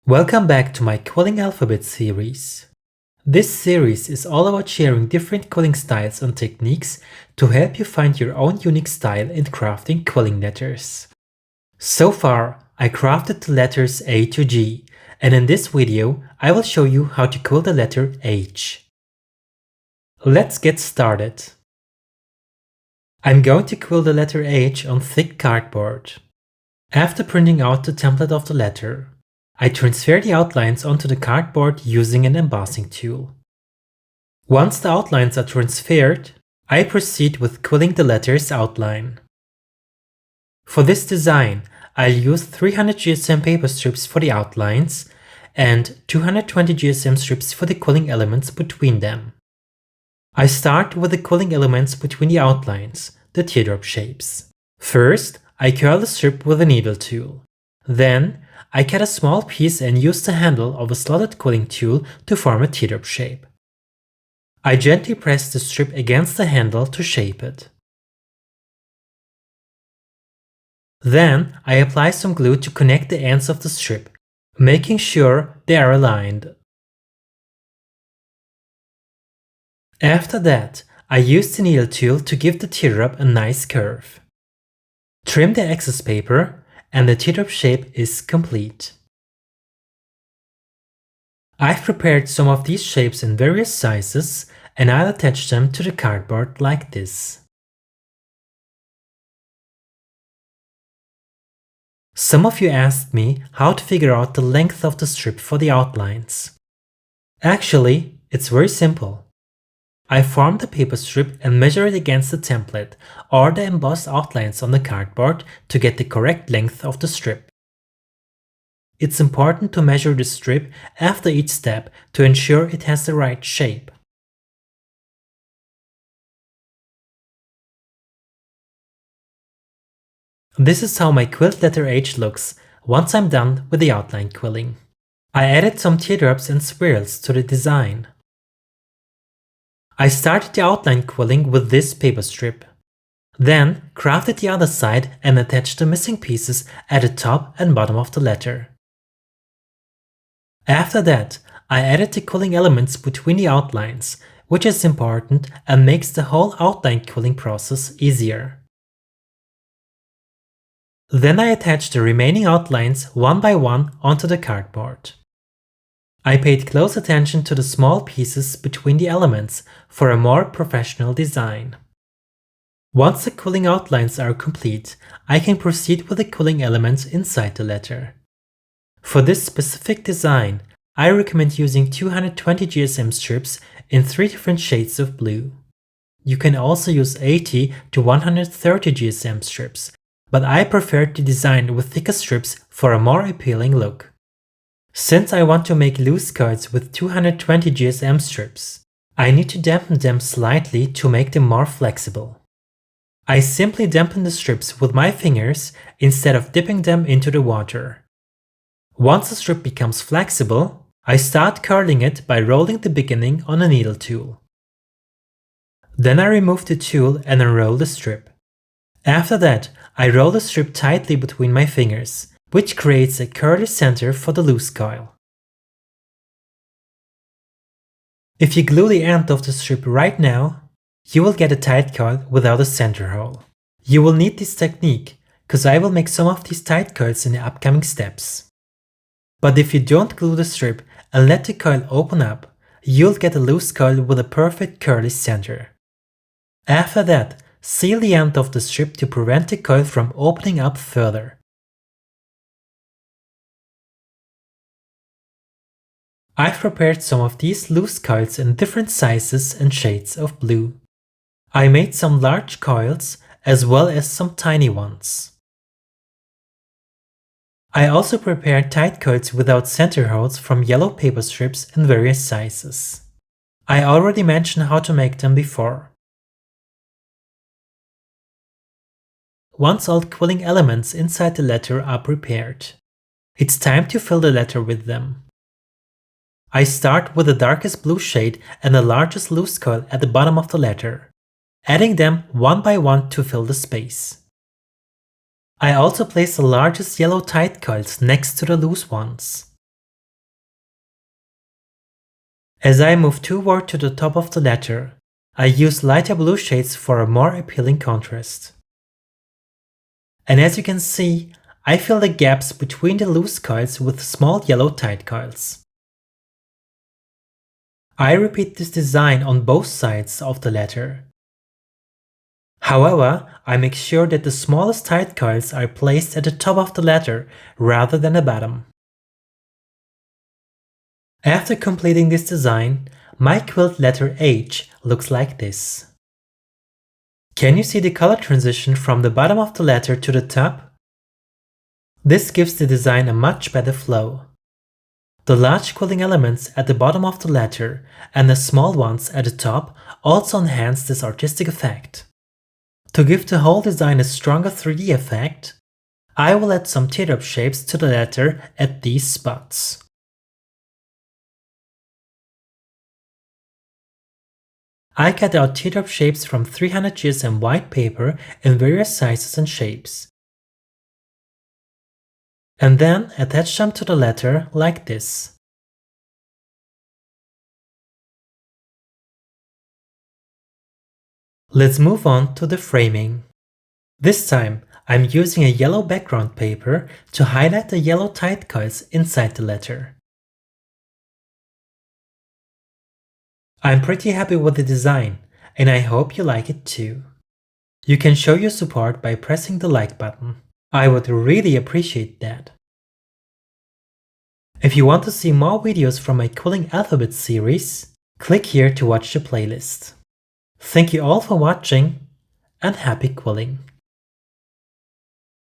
Welcome back to my Quilling Alphabet series. This series is all about sharing different quilling styles and techniques to help you find your own unique style in crafting quilling letters. So far, I crafted the letters A to G, and in this video, I will show you how to quill the letter H. Let's get started. I'm going to quill the letter H on thick cardboard. After printing out the template of the letter, I transfer the outlines onto the cardboard using an embossing tool. Once the outlines are transferred, I proceed with quilling the letter's outline. For this design, I'll use 300 GSM paper strips for the outlines and 220 GSM strips for the quilling elements between them. I start with the quilling elements between the outlines, the teardrop shapes. First, I curl the strip with a needle tool. Then, I cut a small piece and use the handle of a slotted quilling tool to form a teardrop shape. I gently press the strip against the handle to shape it. Then I apply some glue to connect the ends of the strip, making sure they are aligned. After that, I use the needle tool to give the teardrop a nice curve. Trim the excess paper, and the teardrop shape is complete. I've prepared some of these shapes in various sizes, and I'll attach them to the cardboard like this. Some of you asked me how to figure out the length of the strip for the outlines. Actually, it's very simple. I form the paper strip and measure it against the template or the embossed outlines on the cardboard to get the correct length of the strip. It's important to measure the strip after each step to ensure it has the right shape. This is how my quilt letter H looks once I'm done with the outline quilling. I added some teardrops and swirls to the design. I started the outline quilling with this paper strip. Then crafted the other side and attached the missing pieces at the top and bottom of the letter. After that, I added the quilling elements between the outlines, which is important and makes the whole outline quilling process easier. Then I attached the remaining outlines one by one onto the cardboard. I paid close attention to the small pieces between the elements for a more professional design. Once the quilling outlines are complete, I can proceed with the quilling elements inside the letter. For this specific design, I recommend using 220 GSM strips in 3 different shades of blue. You can also use 80 to 130 GSM strips, but I prefer to design with thicker strips for a more appealing look. Since I want to make loose coils with 220 GSM strips, I need to dampen them slightly to make them more flexible. I simply dampen the strips with my fingers instead of dipping them into the water. Once the strip becomes flexible, I start curling it by rolling the beginning on a needle tool. Then I remove the tool and unroll the strip. After that, I roll the strip tightly between my fingers, which creates a curly center for the loose coil. If you glue the end of the strip right now, you will get a tight coil without a center hole. You will need this technique, because I will make some of these tight coils in the upcoming steps. But if you don't glue the strip and let the coil open up, you'll get a loose coil with a perfect curly center. After that, seal the end of the strip to prevent the coil from opening up further. I've prepared some of these loose coils in different sizes and shades of blue. I made some large coils as well as some tiny ones. I also prepared tight coils without center holes from yellow paper strips in various sizes. I already mentioned how to make them before. Once all quilling elements inside the letter are prepared, it's time to fill the letter with them. I start with the darkest blue shade and the largest loose coil at the bottom of the letter, adding them one by one to fill the space. I also place the largest yellow tight coils next to the loose ones. As I move toward to the top of the letter, I use lighter blue shades for a more appealing contrast. And as you can see, I fill the gaps between the loose coils with small yellow tight coils. I repeat this design on both sides of the letter. However, I make sure that the smallest tight coils are placed at the top of the letter rather than the bottom. After completing this design, my quilt letter H looks like this. Can you see the color transition from the bottom of the letter to the top? This gives the design a much better flow. The large quilling elements at the bottom of the letter and the small ones at the top also enhance this artistic effect. To give the whole design a stronger 3D effect, I will add some teardrop shapes to the letter at these spots. I cut out teardrop shapes from 300 GSM white paper in various sizes and shapes. And then attach them to the letter like this. Let's move on to the framing. This time, I'm using a yellow background paper to highlight the yellow tight coils inside the letter. I'm pretty happy with the design, and I hope you like it too. You can show your support by pressing the like button. I would really appreciate that. If you want to see more videos from my Quilling Alphabet series, click here to watch the playlist. Thank you all for watching, and happy quilling!